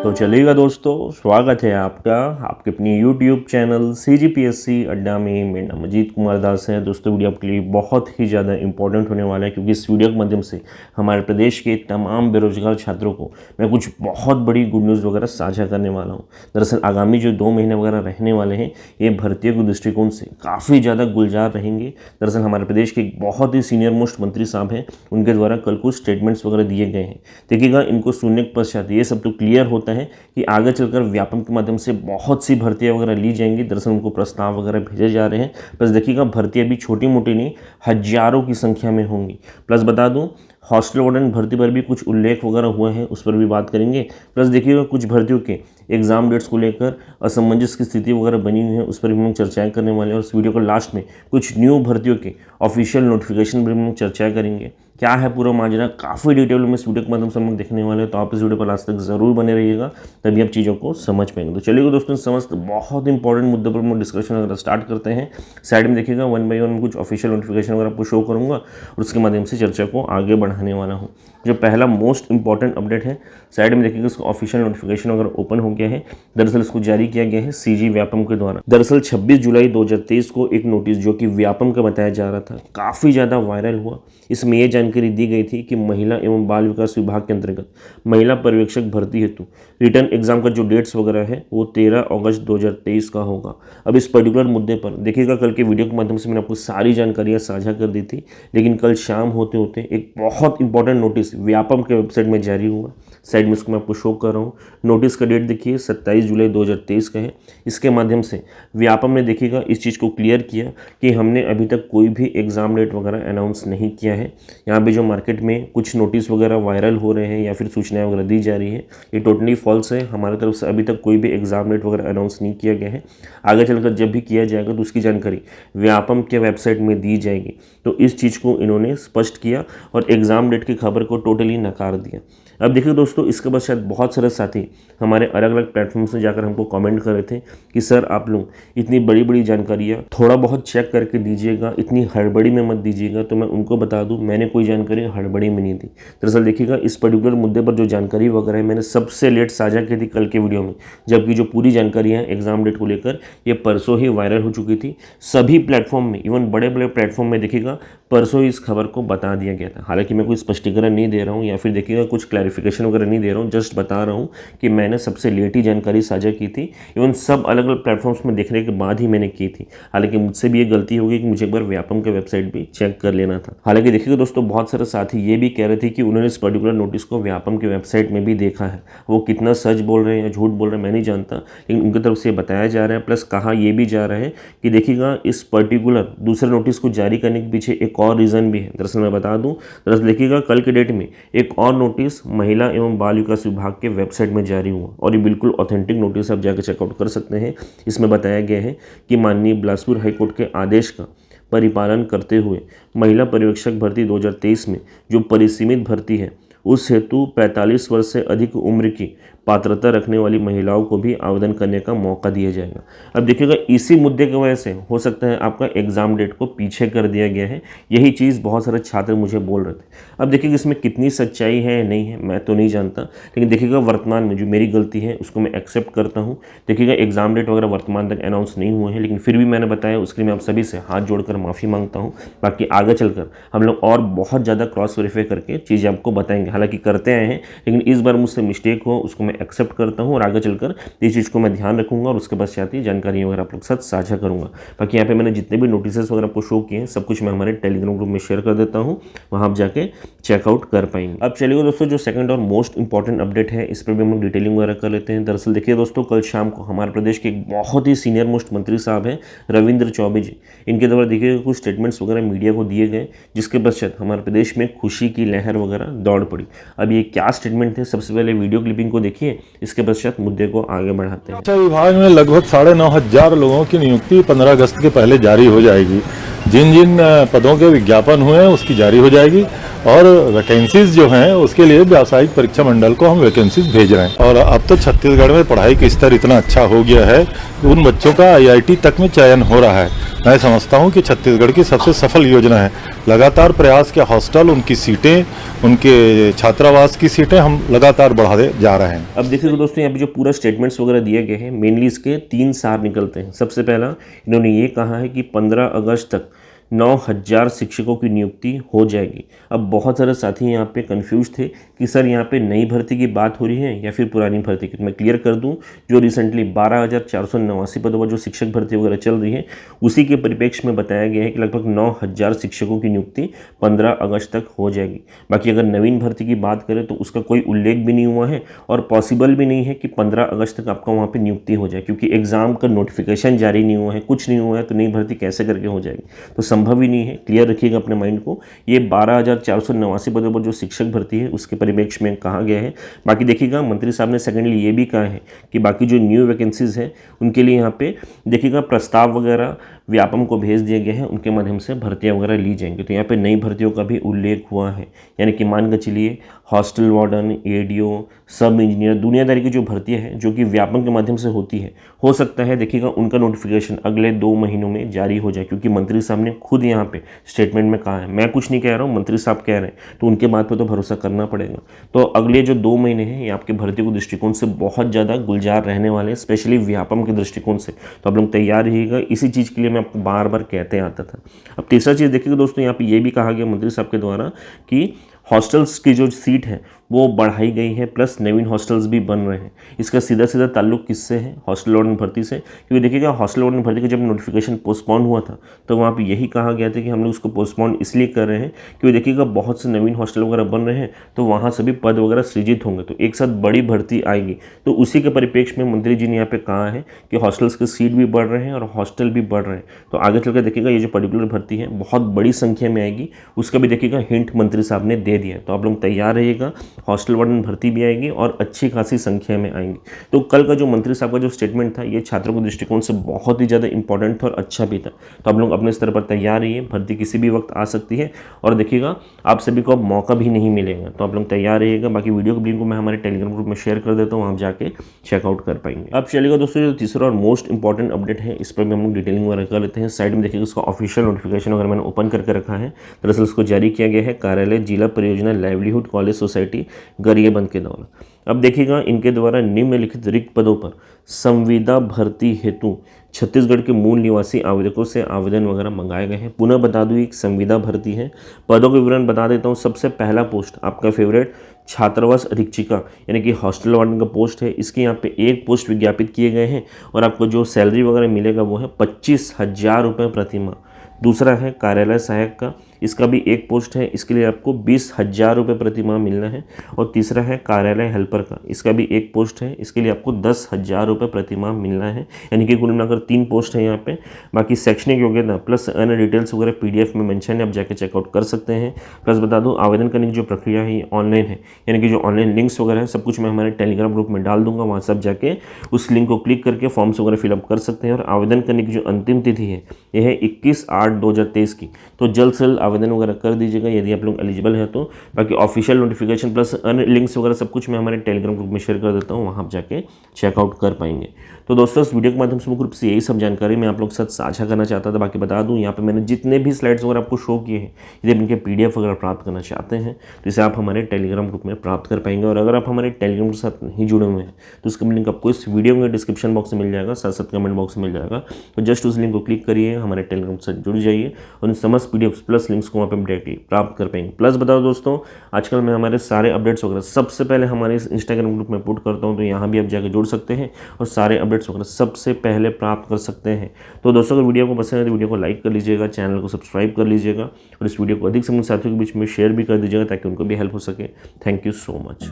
तो चलिएगा दोस्तों, स्वागत है आपका आपके अपनी YouTube चैनल CGPSC अड्डा में। मेरा नाम अजीत कुमार दास है। दोस्तों वीडियो आपके लिए बहुत ही ज़्यादा इंपॉर्टेंट होने वाला है, क्योंकि इस वीडियो के माध्यम से हमारे प्रदेश के तमाम बेरोजगार छात्रों को मैं कुछ बहुत बड़ी गुड न्यूज़ वगैरह साझा करने वाला हूँ। दरअसल आगामी जो 2 महीने वगैरह रहने वाले हैं, ये भर्तियों के दृष्टिकोण से काफ़ी ज़्यादा गुलजार रहेंगे। दरअसल हमारे प्रदेश के एक बहुत ही सीनियर मोस्ट मंत्री साहब हैं, उनके द्वारा कल कुछ स्टेटमेंट्स वगैरह दिए गए हैं। देखिएगा, इनको सुनने के पश्चात ये सब तो क्लियर होता है कि आगे चलकर व्यापम के माध्यम से बहुत सी भर्तियां वगैरह ली जाएंगी। दरअसल उनको प्रस्ताव वगैरह भेजे जा रहे हैं। प्लस देखिएगा, भर्तियां भी छोटी मोटी नहीं, हजारों की संख्या में होंगी। प्लस बता दूं, हॉस्टल वार्डन भर्ती पर भी कुछ उल्लेख वगैरह हुए हैं, उस पर भी बात करेंगे। प्लस देखिएगा, कुछ भर्तियों के एग्जाम डेट्स को लेकर असमंजस की स्थिति वगैरह बनी हुई है, उस पर भी हम लोग चर्चाएं करने वाले हैं। और इस वीडियो के लास्ट में कुछ न्यू भर्तियों के ऑफिशियल नोटिफिकेशन पर हम लोग चर्चा करेंगे। क्या है पूरा माजरा, काफ़ी डिटेल में इस वीडियो के माध्यम से हम लोग देखने वाले हैं। तो आप इस वीडियो पर लास्ट तक जरूर बने रहिएगा, तभी आप चीज़ों को समझ पाएंगे। तो चलिए दोस्तों, समस्त बहुत इंपॉर्टेंट मुद्दे पर हम लोग डिस्कशन वगैरह स्टार्ट करते हैं। साइड में देखिएगा, 1 बाय 1 कुछ ऑफिशियल नोटिफिकेशन वगैरह आपको शो करूँगा और उसके माध्यम से चर्चा को आगे बढ़ाने वाला हूँ। जो पहला मोस्ट इंपॉर्टेंट अपडेट है, साइड में देखिएगा, उसका ऑफिशियल नोटिफिकेशन वगैरह ओपन हो गया है। दरअसल इसको जारी किया गया है CG व्यापम के द्वारा। दरअसल 26 जुलाई 2023 को एक नोटिस जो कि व्यापम का बताया जा रहा था, काफ़ी ज़्यादा वायरल हुआ। इसमें यह जानकारी दी गई थी कि महिला एवं बाल विकास विभाग के अंतर्गत महिला पर्यवेक्षक भर्ती हेतु रिटर्न एग्जाम का जो डेट्स वगैरह है वो 13 अगस्त 2023 का होगा। अब इस पर्टिकुलर मुद्दे पर देखिएगा, कल के वीडियो के माध्यम से मैंने आपको सारी जानकारियाँ साझा कर दी थी, लेकिन कल शाम होते होते एक बहुत इंपॉर्टेंट नोटिस व्यापम के वेबसाइट में जारी हुआ। साइड में इसको मैं आपको शो कर रहा हूँ। नोटिस का डेट देखिए 27 जुलाई 2023 का है। इसके माध्यम से व्यापम ने देखिएगा इस चीज़ को क्लियर किया कि हमने अभी तक कोई भी एग्जाम डेट वगैरह अनाउंस नहीं किया है। यहाँ पे जो मार्केट में कुछ नोटिस वगैरह वायरल हो रहे हैं या फिर सूचनाएं वगैरह दी जा रही है, ये टोटली फॉल्स है। हमारी तरफ से अभी तक कोई भी एग्जाम डेट वगैरह अनाउंस नहीं किया गया है। आगे चलकर जब भी किया जाएगा तो उसकी जानकारी व्यापम के वेबसाइट में दी जाएगी। तो इस चीज़ को इन्होंने स्पष्ट किया और एग्जाम डेट की खबर को टोटली नकार दिया। अब देखिए दोस्तों, इसके बाद शायद बहुत सारे साथी हमारे अलग अलग प्लेटफॉर्म्स में जाकर हमको कमेंट कर रहे थे कि सर आप लोग इतनी बड़ी बड़ी जानकारियाँ थोड़ा बहुत चेक करके दीजिएगा, इतनी हड़बड़ी में मत दीजिएगा। तो मैं उनको बता दूं, मैंने कोई जानकारी हड़बड़ी में नहीं दी। दरअसल देखिएगा, इस पर्टिकुलर मुद्दे पर जो जानकारी वगैरह है मैंने सबसे लेट साझा की थी कल के वीडियो में, जबकि जो पूरी जानकारी है एग्जाम डेट को लेकर ये परसों ही वायरल हो चुकी थी। सभी प्लेटफॉर्म में, इवन बड़े बड़े प्लेटफॉर्म में देखिएगा परसों ही इस खबर को बता दिया गया था। हालांकि मैं कोई स्पष्टीकरण नहीं दे रहा हूँ या फिर देखिएगा कुछ क्लैरिफिकेशन वगैरह नहीं दे रहा हूँ, जस्ट बता रहा हूँ कि मैंने सबसे लेट ही जानकारी साझा की थी। इवन सब अलग अलग प्लेटफॉर्म्स में देखने के बाद ही मैंने की थी। हालांकि मुझसे भी ये गलती हो गई कि मुझे एक बार व्यापम के वेबसाइट भी चेक कर लेना था। हालांकि देखिएगा दोस्तों, बहुत सारे साथी ये भी कह रहे थे कि उन्होंने इस पर्टिकुलर नोटिस को व्यापम के वेबसाइट में भी देखा है। वो कितना सच बोल रहे हैं या झूठ बोल रहे हैं मैं नहीं जानता, लेकिन उनकी तरफ से बताया जा रहा है। प्लस कहा यह भी जा रहा है कि देखिएगा, इस पर्टिकुलर दूसरे नोटिस को जारी करने के पीछे एक और रीज़न भी है। दरअसल मैं बता दूं, दरअसल देखिएगा, कल के डेट में एक और नोटिस महिला एवं बाल विकास विभाग के वेबसाइट में जारी हुआ और ये बिल्कुल ऑथेंटिक नोटिस, आप जाकर चेकआउट कर सकते हैं। इसमें बताया गया है कि माननीय बिलासपुर हाईकोर्ट के आदेश का परिपालन करते हुए महिला पर्यवेक्षक भर्ती 2023 में जो परिसीमित भर्ती है, उस हेतु 45 वर्ष से अधिक उम्र की पात्रता रखने वाली महिलाओं को भी आवेदन करने का मौका दिया जाएगा। अब देखिएगा, इसी मुद्दे की वजह से हो सकता है आपका एग्जाम डेट को पीछे कर दिया गया है। यही चीज़ बहुत सारे छात्र मुझे बोल रहे थे। अब देखिएगा, इसमें कितनी सच्चाई है नहीं है मैं तो नहीं जानता, लेकिन देखिएगा वर्तमान में जो मेरी गलती है उसको मैं एक्सेप्ट करता हूँ। देखिएगा, एग्जाम डेट वगैरह वर्तमान तक अनाउंस नहीं हुए हैं, लेकिन फिर भी मैंने बताया, उसके लिए मैं आप सभी से हाथ जोड़कर माफ़ी मांगता हूँ। बाकी आगे चलकर हम लोग और बहुत ज़्यादा क्रॉस वेरीफाई करके चीज़ें आपको बताएंगे। हालांकि करते आए हैं, लेकिन इस बार मुझसे मिस्टेक हो उसको मैं एक्सेप्ट करता हूं और आगे चलकर इस चीज़ को मैं ध्यान रखूंगा और उसके पश्चात ही जानकारी वगैरह आप लोग साथ साझा करूंगा। बाकी यहाँ पे मैंने जितने भी नोटिसेस वगैरह आपको शो किए हैं, सब कुछ मैं हमारे टेलीग्राम ग्रुप में शेयर कर देता हूँ, वहाँ आप जाके चेकआउट कर पाएंगे। अब चलिए दोस्तों, जो सेकंड और मोस्ट इंपॉर्टेंट अपडेट है, इस पर भी हम लोग डिटेलिंग वगैरह कर लेते हैं। दरअसल देखिए दोस्तों, कल शाम को हमारे प्रदेश के एक बहुत ही सीनियर मोस्ट मंत्री साहब हैं रविंद्र चौबे जी, इनके द्वारा देखिए कुछ स्टेटमेंट्स वगैरह मीडिया को दिए गए, जिसके पश्चात हमारे प्रदेश में खुशी की लहर वगैरह दौड़ पड़ी। अब ये क्या स्टेटमेंट थे, सबसे पहले वीडियो क्लिपिंग को देखिए, इसके पश्चात मुद्दे को आगे बढ़ाते हैं। शिक्षा विभाग में लगभग 9,500 लोगों की नियुक्ति 15 अगस्त के पहले जारी हो जाएगी। जिन जिन पदों के विज्ञापन हुए हैं उसकी जारी हो जाएगी और वैकेंसीज जो हैं उसके लिए व्यावसायिक परीक्षा मंडल को हम वैकेंसीज भेज रहे हैं। और अब तो छत्तीसगढ़ में पढ़ाई का स्तर इतना अच्छा हो गया है कि उन बच्चों का IIT तक में चयन हो रहा है। मैं समझता हूं कि छत्तीसगढ़ की सबसे सफल योजना है। लगातार प्रयास के हॉस्टल, उनकी सीटें, उनके छात्रावास की सीटें हम लगातार बढ़ाते जा रहे हैं। अब देखिए दोस्तों, यहाँ पे जो पूरा स्टेटमेंट्स वगैरह दिए गए हैं, मेनली इसके 3 सार निकलते हैं। सबसे पहला इन्होंने ये कहा है कि 15 अगस्त तक 9,000 शिक्षकों की नियुक्ति हो जाएगी। अब बहुत सारे साथी यहाँ पे कंफ्यूज थे कि सर यहाँ पे नई भर्ती की बात हो रही है या फिर पुरानी भर्ती की। मैं क्लियर कर दूं, जो रिसेंटली 12,489 पदों पर जो शिक्षक भर्ती वगैरह चल रही है, उसी के परिप्रेक्ष्य में बताया गया है कि लगभग 9,000 शिक्षकों की नियुक्ति 15 अगस्त तक हो जाएगी। बाकी अगर नवीन भर्ती की बात करें तो उसका कोई उल्लेख भी नहीं हुआ है और पॉसिबल भी नहीं है कि 15 अगस्त तक आपका वहाँ पर नियुक्ति हो जाए, क्योंकि एग्जाम का नोटिफिकेशन जारी नहीं हुआ है, कुछ नहीं हुआ है, तो नई भर्ती कैसे करके हो जाएगी, तो संभव ही नहीं है। क्लियर रखिएगा अपने माइंड को। ये 12,489 पदों पर जो शिक्षक भर्ती है उसके परिप्रेक्ष्य में कहा गया है। बाकी देखिएगा मंत्री साहब ने सेकेंडली ये भी कहा है कि बाकी जो न्यू वैकेंसीज हैं उनके लिए यहाँ पे देखिएगा प्रस्ताव वगैरह व्यापम को भेज दिए गए हैं, उनके माध्यम से भर्तियाँ वगैरह ली जाएंगी। तो यहाँ पे नई भर्तियों का भी उल्लेख हुआ है, यानी कि मान के चलिए हॉस्टल वार्डन, एडीओ, सब इंजीनियर, दुनियादारी की जो भर्तियाँ हैं जो कि व्यापम के माध्यम से होती है, हो सकता है देखिएगा उनका नोटिफिकेशन अगले 2 महीनों में जारी हो जाए, क्योंकि मंत्री साहब ने खुद यहाँ पे स्टेटमेंट में कहा है। मैं कुछ नहीं कह रहा हूँ, मंत्री साहब कह रहे हैं, तो उनके बात पर तो भरोसा करना पड़ेगा। तो अगले जो 2 महीने हैं ये आपके भर्ती के दृष्टिकोण से बहुत ज़्यादा गुलजार रहने वाले हैं, स्पेशली व्यापम के दृष्टिकोण से। तो आप लोग तैयार रहिएगा, इसी चीज़ के लिए मैं आपको बार बार कहते आता था। अब तीसरा चीज़ देखिएगा दोस्तों, यहाँ पे ये भी कहा गया मंत्री साहब के द्वारा कि हॉस्टल्स की जो सीट है वो बढ़ाई गई है, प्लस नवीन हॉस्टल्स भी बन रहे हैं। इसका सीधा सीधा ताल्लुक किससे है? हॉस्टल वार्डन भर्ती से। क्योंकि देखिएगा हॉस्टल वार्डन भर्ती का जब नोटिफिकेशन पोस्टपोन हुआ था तो वहाँ पे यही कहा गया था कि हम लोग उसको पोस्टपोन इसलिए कर रहे हैं क्योंकि देखिएगा बहुत से नवीन हॉस्टल वगैरह बन रहे हैं, तो वहाँ सभी पद वगैरह सृजित होंगे, तो एक साथ बड़ी भर्ती आएगी। तो उसी के परिप्रेक्ष्य में मंत्री जी ने यहाँ पे कहा है कि हॉस्टल्स के सीट भी बढ़ रहे हैं और हॉस्टल भी बढ़ रहे हैं। तो आगे चलकर देखिएगा ये जो पर्टिकुलर भर्ती है बहुत बड़ी संख्या में आएगी, उसका भी देखिएगा हिंट मंत्री साहब ने दे दिया है। तो आप लोग तैयार रहिएगा, हॉस्टल वार्डन भर्ती भी आएगी और अच्छी खासी संख्या में आएंगी। तो कल का जो मंत्री साहब का जो स्टेटमेंट था ये छात्रों के दृष्टिकोण से बहुत ही ज़्यादा इंपॉर्टेंट था और अच्छा भी था। तो आप लोग अपने स्तर पर तैयार रहिए, भर्ती किसी भी वक्त आ सकती है और देखिएगा आप सभी को अब मौका भी नहीं मिलेगा। तो आप लोग तैयार रहिएगा। बाकी वीडियो के लिंक को मैं हमारे टेलीग्राम ग्रुप में शेयर कर देता हूँ, आप जाके चेकआउट कर पाएंगे। अब चलिएगा दोस्तों, जो तीसरा और मोस्ट इंपॉर्टेंट अपडेट है इस पर भी हम लोग डिटेलिंग वगैरह कर लेते हैं। साइड में देखिएगा उसका ऑफिशियल नोटिफिकेशन अगर मैंने ओपन करके रखा है, दरअसल उसको जारी किया गया है कार्यालय जिला परियोजना लाइवलीहुड कॉलेज सोसाइटी गरियाबंद के द्वारा। अब देखिएगा इनके द्वारा निम्नलिखित रिक्त पदों पर संविदा भर्ती हेतु छत्तीसगढ़ के मूल निवासी आवेदकों से आवेदन वगैरह मंगाए गए हैं। पुनः बता दूं, एक संविदा भर्ती है। पदों के विवरण बता देता हूं। सबसे पहला पोस्ट आपका फेवरेट छात्रावास अधीक्षिका यानी कि हॉस्टल वार्डन का पोस्ट है। इसके यहाँ पे एक पोस्ट विज्ञापित किए गए हैं और आपको जो सैलरी वगैरह मिलेगा वो है 25,000 रुपये प्रतिमाह। दूसरा है कार्यालय सहायक का, इसका भी एक पोस्ट है, इसके लिए आपको 20,000 रुपये प्रतिमाह मिलना है। और तीसरा है कार्यालय हेल्पर का, इसका भी एक पोस्ट है, इसके लिए आपको 10,000 रुपये प्रतिमाह मिलना है। यानी कि कुल मिलाकर 3 पोस्ट है यहाँ पे। बाकी शैक्षणिक योग्यता प्लस अन्य डिटेल्स वगैरह PDF में मेंशन है, आप जाके चेकआउट कर सकते हैं। प्लस बता दूँ आवेदन करने की जो प्रक्रिया है ये ऑनलाइन है, यानी कि जो ऑनलाइन लिंक्स वगैरह है सब कुछ मैं हमारे टेलीग्राम ग्रुप में डाल दूंगा, वहाँ सब जाके उस लिंक को क्लिक करके फॉर्म्स वगैरह फिलअप कर सकते हैं। और आवेदन करने की जो अंतिम तिथि है यह है 21/8/2023 की। तो जल्द से जल्द आवेदन वगैरह कर दीजिएगा यदि आप लोग एलिजिबल है तो। बाकी ऑफिशियल नोटिफिकेशन प्लस अन्य लिंक्स वगैरह सब कुछ मैं हमारे टेलीग्राम ग्रुप में शेयर कर देता हूँ, वहाँ आप जाके चेकआउट कर पाएंगे। तो दोस्तों इस वीडियो के माध्यम से मुख्य रूप से यही सब जानकारी मैं आप लोग के साथ साझा करना चाहता था। बाकी बता दूं यहाँ पे मैंने जितने भी स्लाइड्स वगैरह आपको शो किए हैं, यदि आप इनके PDF वगैरह प्राप्त करना चाहते हैं तो इसे आप हमारे टेलीग्राम ग्रुप में प्राप्त कर पाएंगे। और अगर आप हमारे टेलीग्राम के साथ नहीं जुड़े हुए हैं तो उसका लिंक आपको इस वीडियो में डिस्क्रिप्शन बॉक्स में मिल जाएगा, साथ साथ कमेंट बॉक्स में मिल जाएगा। तो जस्ट उस लिंक को क्लिक करिए, हमारे टेलीग्राम से जुड़ जाइए और इन समस्त PDF प्लस लिंक्स को वहाँ पर डायरेक्टली प्राप्त कर पाएंगे। प्लस बताओ दोस्तों, आजकल मैं हमारे सारे अपडेट्स वगैरह सबसे पहले हमारे इस इंस्टाग्राम ग्रुप में पुट करता हूँ, तो यहाँ भी आप जाकर जुड़ सकते हैं और सारे अपडेट्स वगैरह सबसे पहले प्राप्त कर सकते हैं। तो दोस्तों अगर वीडियो को पसंद है तो वीडियो को लाइक कर लीजिएगा, चैनल को सब्सक्राइब कर लीजिएगा और इस वीडियो को अधिक से अधिक साथियों के बीच में शेयर भी कर दीजिएगा ताकि उनको भी हेल्प हो सके। Thank you so much.